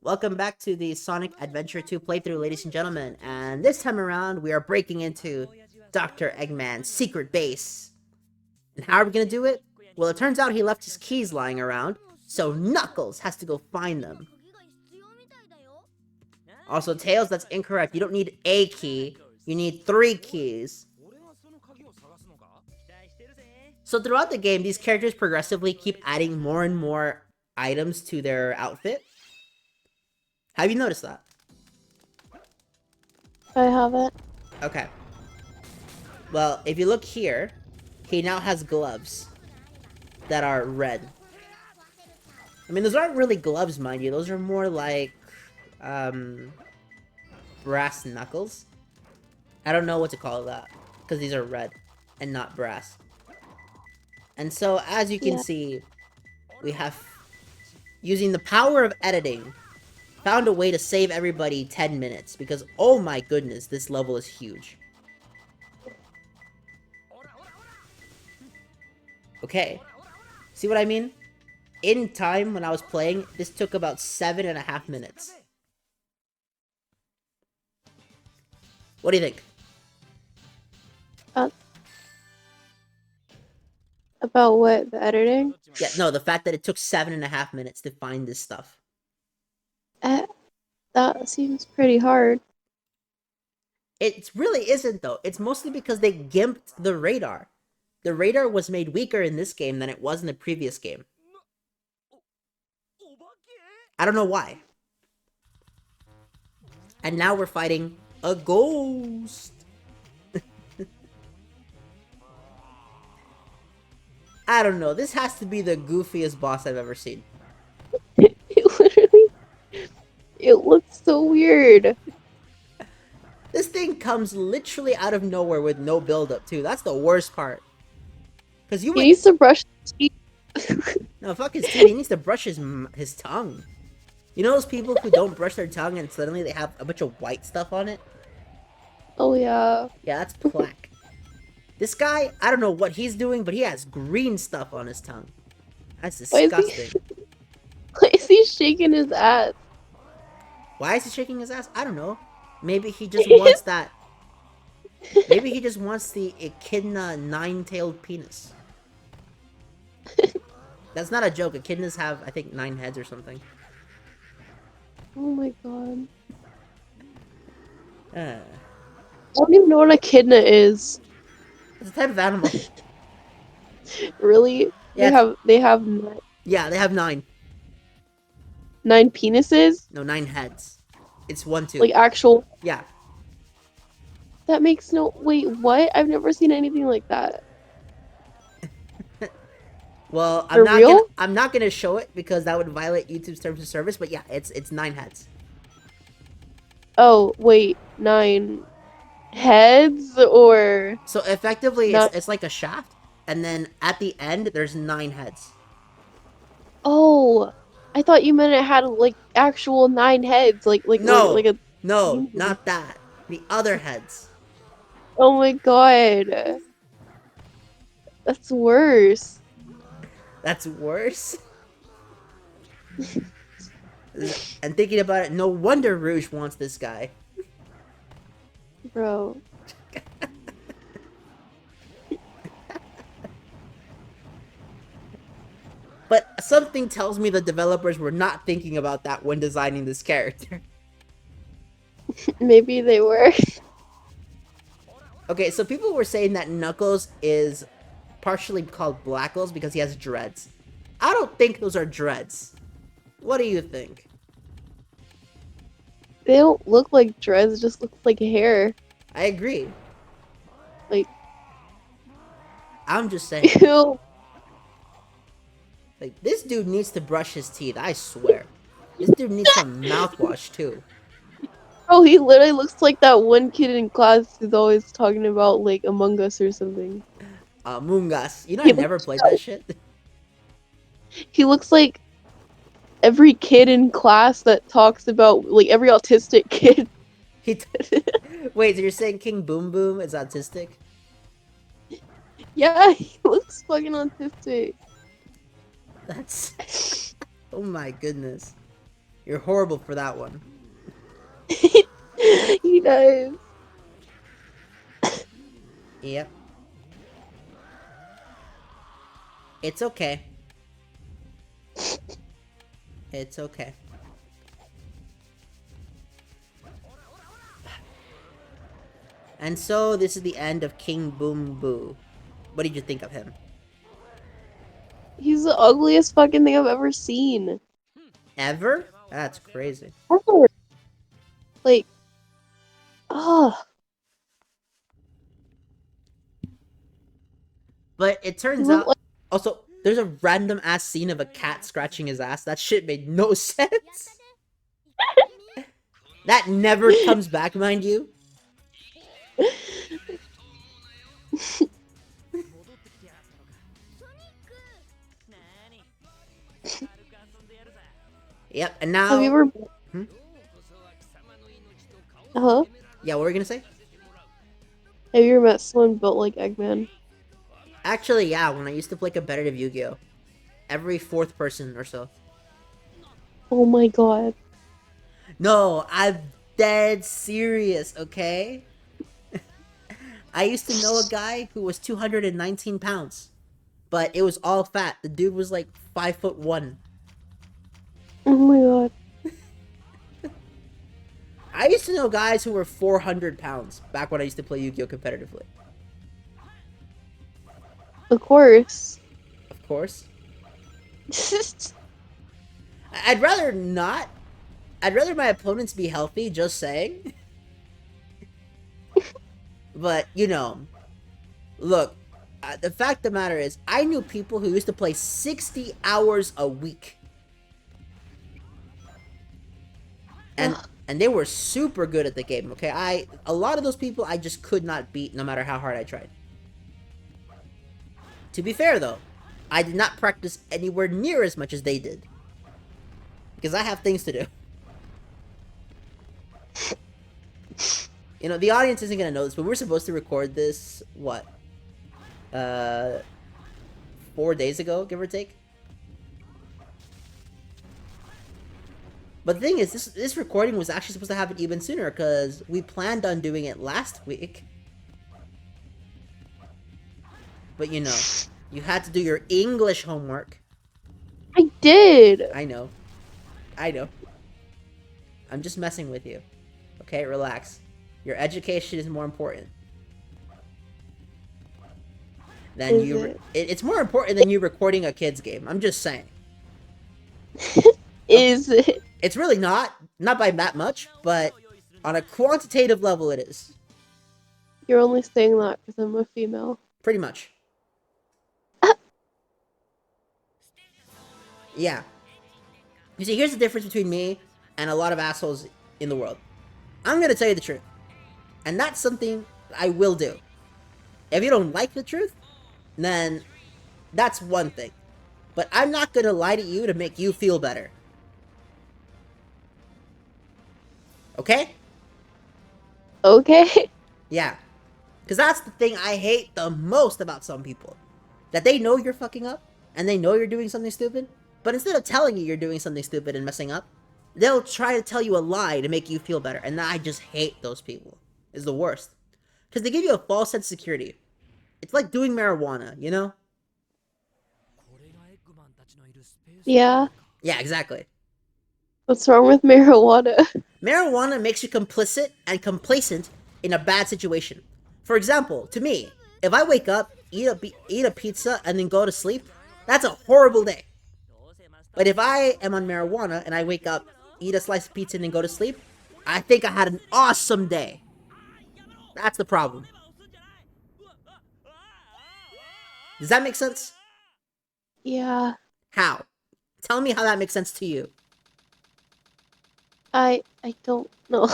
Welcome back to the Sonic Adventure 2 playthrough, ladies and gentlemen. And this time around, we are breaking into Dr. Eggman's secret base. And how are we gonna do it? Well, it turns out he left his keys lying around, so Knuckles has to go find them. Also, Tails, that's incorrect. You don't need a key, you need 3 keys. So throughout the game, these characters progressively keep adding more and more items to their outfit. Have you noticed that? I haven't. Okay. Well, if you look here, he now has gloves that are red. I mean, those aren't really gloves, mind you. Those are more like, brass knuckles. I don't know what to call that, because these are red and not brass. And so, as you can Yeah. see, we have, using the power of editing, found a way to save everybody 10 minutes, because oh my goodness, this level is huge. Okay, see what I mean? In time, when I was playing, this took about 7.5 minutes. What do you think? Uh, about what? The editing? Yeah, no, the fact that it took 7.5 minutes to find this stuff. Uh, that seems pretty hard. It really isn't, though. It's mostly because they gimped the radar. The radar was made weaker in this game than it was in the previous game. I don't know why. And now we're fighting a ghost. I don't know. This has to be the goofiest boss I've ever seen. It literally, it looks so weird. This thing comes literally out of nowhere with no build-up, too. That's the worst part. Because you He might... needs to brush his teeth. No, fuck his teeth. He needs to brush his tongue. You know those people who don't brush their tongue and suddenly they have a bunch of white stuff on it? Oh yeah. Yeah, that's plaque. This guy, I don't know what he's doing, but he has green stuff on his tongue. That's disgusting. Why is he shaking his ass? Why is he shaking his ass? I don't know. Maybe he just wants that. Maybe he just wants the echidna 9-tailed penis. That's not a joke. Echidnas have, I think, 9 heads or something. Oh my god. Uh, I don't even know what an echidna is. it's a type of animal. Really? Yeah, They have yeah, they have 9. 9 penises? No, 9 heads. It's 1, 2. Like actual. Yeah. That makes no. Wait, what? I've never seen anything like that. Well, For real? I'm not gonna show it because that would violate YouTube's terms of service. But yeah, it's 9 heads. Oh wait, 9 heads or So effectively, not? it's like a shaft, and then at the end there's 9 heads. Oh, I thought you meant it had like actual 9 heads, like No, a. no, not that. The other heads. Oh my god, that's worse, That's worse. And thinking about it, no wonder Rouge wants this guy. bro. But something tells me the developers were not thinking about that when designing this character. Maybe they were. Okay, so people were saying that Knuckles is partially called Blackles because he has dreads. I don't think those are dreads. What do you think? They don't look like dreads; it just looks like hair. I agree. Like, I'm just saying. ew. Like, this dude needs to brush his teeth, I swear. This dude needs some mouthwash, too. Oh, he literally looks like that one kid in class who's always talking about like Among Us or something. Mungas. You know, I He never looks played that shit. he looks like every kid in class that talks about like every autistic kid. He Wait, so you're saying King Boom Boom is autistic? Yeah, he looks fucking autistic. That's... Oh my goodness. You're horrible for that one. He does. Yep. It's okay. It's okay. And so, this is the end of King Boom Boo. What did you think of him? He's the ugliest fucking thing I've ever seen. Ever? That's crazy. Ever. Like, ugh. But it turns out... Also, there's a random ass scene of a cat scratching his ass. That shit made no sense. That never comes back, mind you. Yep, and now... Have you ever... Huh? Yeah, what were you gonna say? Have you ever met someone built like Eggman? Actually, yeah, when I used to play competitive Yu-Gi-Oh! Every fourth person or so. Oh my god. No, I'm dead serious, okay? I used to know a guy who was 219 pounds. But it was all fat. The dude was like 5'1". Oh my god. I used to know guys who were 400 pounds back when I used to play Yu-Gi-Oh! Competitively. Of course. Of course. I'd rather not. I'd rather my opponents be healthy, just saying. But, you know, look, the fact of the matter is, I knew people who used to play 60 hours a week. And they were super good at the game, okay? A lot of those people I just could not beat no matter how hard I tried. To be fair, though, I did not practice anywhere near as much as they did. Because I have things to do. You know, the audience isn't going to know this, but we're supposed to record this, what? 4 days ago, give or take? But the thing is, this recording was actually supposed to happen even sooner, because we planned on doing it last week. But you know, you had to do your English homework. I did! I know. I know. I'm just messing with you. Okay, relax. Your education is more important. Than Is you... it? It's more important than you recording a kid's game. I'm just saying. Is it? It's really not. Not by that much, but on a quantitative level it is. You're only saying that because I'm a female. Pretty much. Yeah. You see, here's the difference between me and a lot of assholes in the world. I'm gonna tell you the truth. And that's something I will do. If you don't like the truth, then that's one thing. But I'm not gonna lie to you to make you feel better. Okay? Okay. Yeah. Because that's the thing I hate the most about some people. That they know you're fucking up, and they know you're doing something stupid, but instead of telling you you're doing something stupid and messing up, they'll try to tell you a lie to make you feel better, and I just hate those people. It's the worst. Because they give you a false sense of security. It's like doing marijuana, you know? Yeah. Yeah, exactly. What's wrong with marijuana? Marijuana makes you complicit and complacent in a bad situation. For example, to me, if I wake up, eat a pizza, and then go to sleep, that's a horrible day. But if I am on marijuana and I wake up, eat a slice of pizza, and then go to sleep, I think I had an awesome day. That's the problem. Does that make sense? Yeah. How? Tell me how that makes sense to you. I don't know.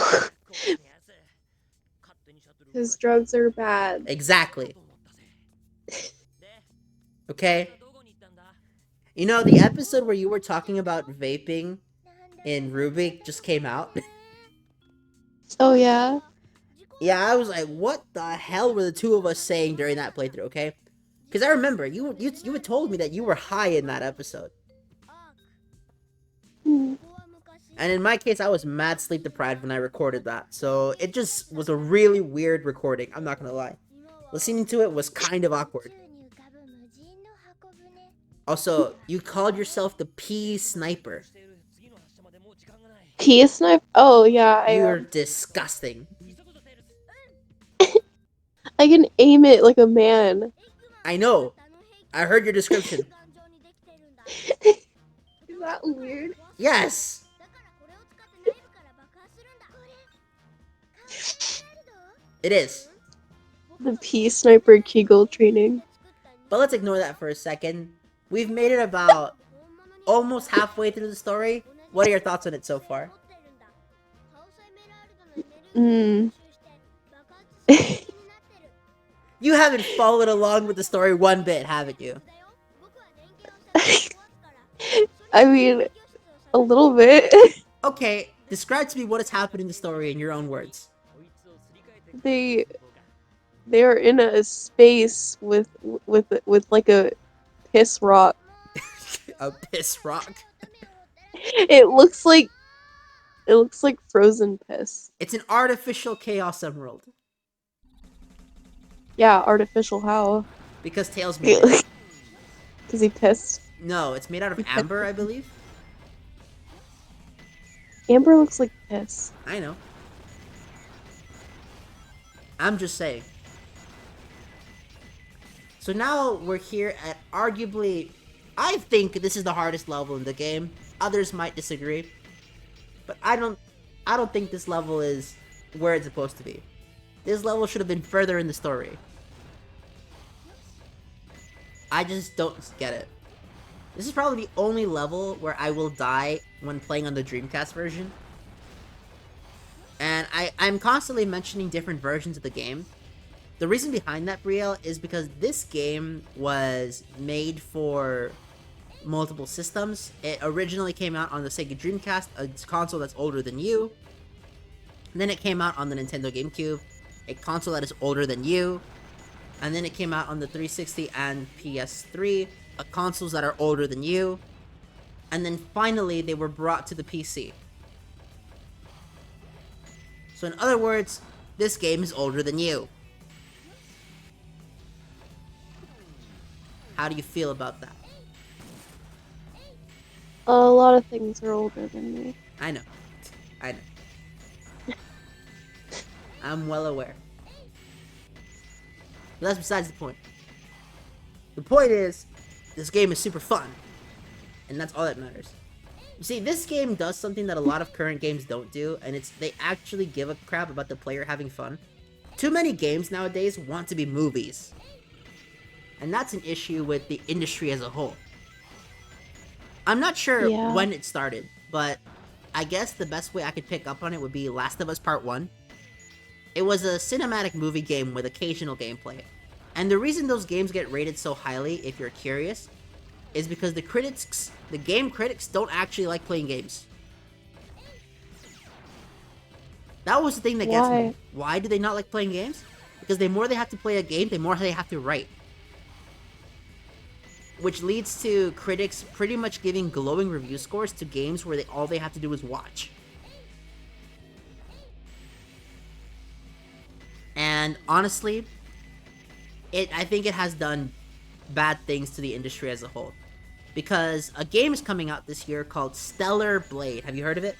Because drugs are bad. Exactly. Okay? You know, the episode where you were talking about vaping in Rubik just came out. Oh yeah? Yeah, I was like, what the hell were the two of us saying during that playthrough, okay? Because I remember, you had told me that you were high in that episode. Hmm. And in my case, I was mad sleep deprived when I recorded that, so it just was a really weird recording, I'm not gonna lie. Listening to it was kind of awkward. Also, you called yourself the P Sniper. P snipe? Oh yeah, You're disgusting. I can aim it like a man. I know. I heard your description. Is that weird? Yes! It is. The P sniper Kegel training. But let's ignore that for a second. We've made it about almost halfway through the story. What are your thoughts on it so far? You haven't followed along with the story one bit, haven't you? I mean, a little bit. Okay, describe to me what has happened in the story in your own words. They are in a space with like a piss rock. A piss rock. It looks like frozen piss. It's an artificial Chaos Emerald. Yeah, artificial how? Because Tails made it. Because he pissed. No, it's made out of amber, I believe. Amber looks like piss. I know. I'm just saying. So now we're here at arguably, I think this is the hardest level in the game. Others might disagree, but I don't think this level is where it's supposed to be. This level should have been further in the story. I just don't get it. This is probably the only level where I will die when playing on the Dreamcast version. And I'm constantly mentioning different versions of the game. The reason behind that, Brielle, is because this game was made for multiple systems. It originally came out on the Sega Dreamcast, a console that's older than you. And then it came out on the Nintendo GameCube, a console that is older than you. And then it came out on the 360 and PS3, consoles that are older than you. And then finally, they were brought to the PC. So in other words, this game is older than you. How do you feel about that? A lot of things are older than me. I know. I know. I'm well aware. But that's besides the point. The point is, this game is super fun. And that's all that matters. You see, this game does something that a lot of current games don't do, and it's they actually give a crap about the player having fun. Too many games nowadays want to be movies. And that's an issue with the industry as a whole. I'm not sure when it started, but I guess the best way I could pick up on it would be Last of Us Part 1. It was a cinematic movie game with occasional gameplay. And the reason those games get rated so highly, if you're curious, is because the game critics don't actually like playing games. That was the thing that gets me. Why do they not like playing games? Because the more they have to play a game, the more they have to write. Which leads to critics pretty much giving glowing review scores to games where all they have to do is watch. And honestly, I think it has done bad things to the industry as a whole. Because a game is coming out this year called Stellar Blade. Have you heard of it?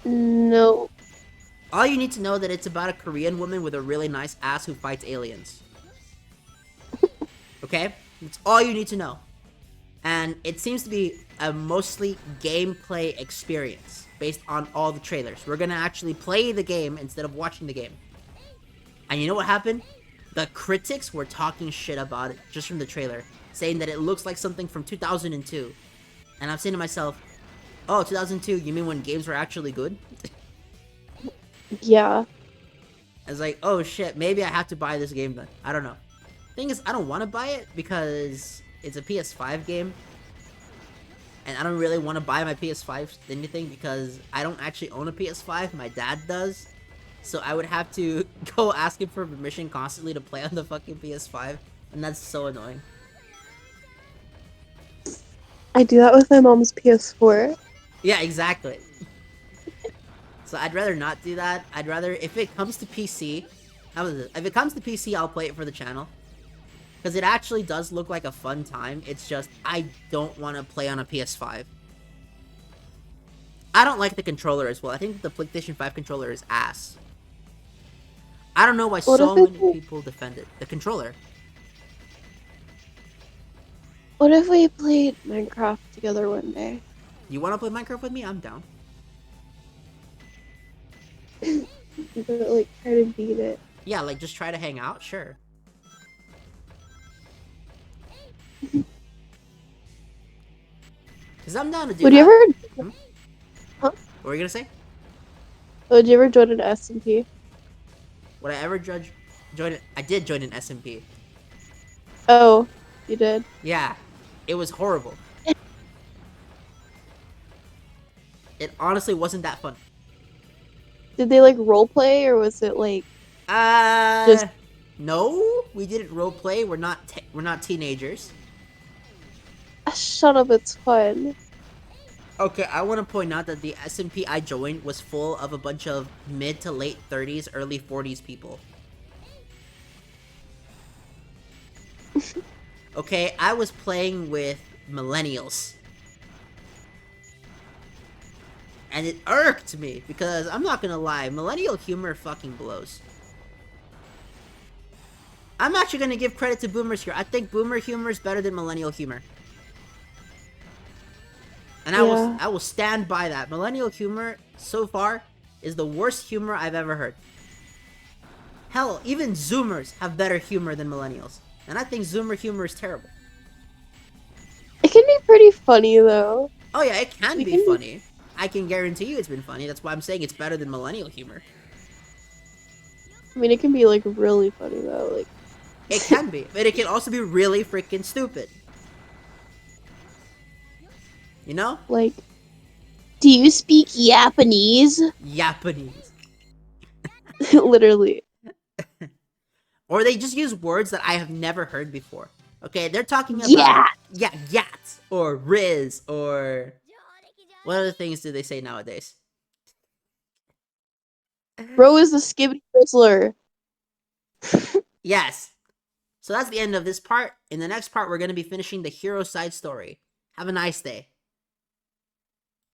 No. All you need to know that it's about a Korean woman with a really nice ass who fights aliens. Okay? That's all you need to know. And it seems to be a mostly gameplay experience based on all the trailers. We're gonna actually play the game instead of watching the game. And you know what happened? The critics were talking shit about it just from the trailer, saying that it looks like something from 2002. And I'm saying to myself, oh, 2002, you mean when games were actually good? Yeah. I was like, oh shit, maybe I have to buy this game then. I don't know. Thing is, I don't want to buy it because it's a PS5 game. And I don't really want to buy my PS5 anything because I don't actually own a PS5. My dad does. So I would have to go ask him for permission constantly to play on the fucking PS5. And that's so annoying. I do that with my mom's PS4. Yeah, exactly. So I'd rather not do that. I'd rather, if it comes to PC, how is it? If it comes to PC, I'll play it for the channel. Because it actually does look like a fun time. It's just, I don't want to play on a PS5. I don't like the controller as well. I think the PlayStation 5 controller is ass. I don't know why What so if many we, people defend it. The controller. what if we played Minecraft together one day? You want to play Minecraft with me? I'm down. But, like, try to beat it. Yeah, like just try to hang out? Sure. Because I'm down to do Would you that. ever? Hmm? Huh? What were you going to say? Would you ever join an SMP? Would I ever join it? I did join an SMP. Oh, you did. Yeah. It was horrible. It honestly wasn't that fun. Did they like role play or was it like just No, we didn't roleplay. We're not teenagers. shut up? It's fun. Okay, I want to point out that the SMP I joined was full of a bunch of mid to late 30s, early 40s people. Okay, I was playing with millennials. And it irked me because I'm not gonna lie, millennial humor fucking blows. I'm actually gonna give credit to boomers here. I think boomer humor is better than millennial humor. And Yeah. I will stand by that. Millennial humor, so far, is the worst humor I've ever heard. Hell, even Zoomers have better humor than millennials. And I think Zoomer humor is terrible. It can be pretty funny though. Oh yeah, it can We be can funny. I can guarantee you it's been funny. That's why I'm saying it's better than millennial humor. I mean, it can be like really funny though. Like, It can be, but it can also be really freaking stupid. You know? like, do you speak Japanese? Japanese. Literally. Or they just use words that I have never heard before. Okay, they're talking about, Yeah. yeah, yat, or riz, or what other things do they say nowadays? Bro is the Skibbity Whistler. Yes. So that's the end of this part. In the next part, we're going to be finishing the hero side story. Have a nice day.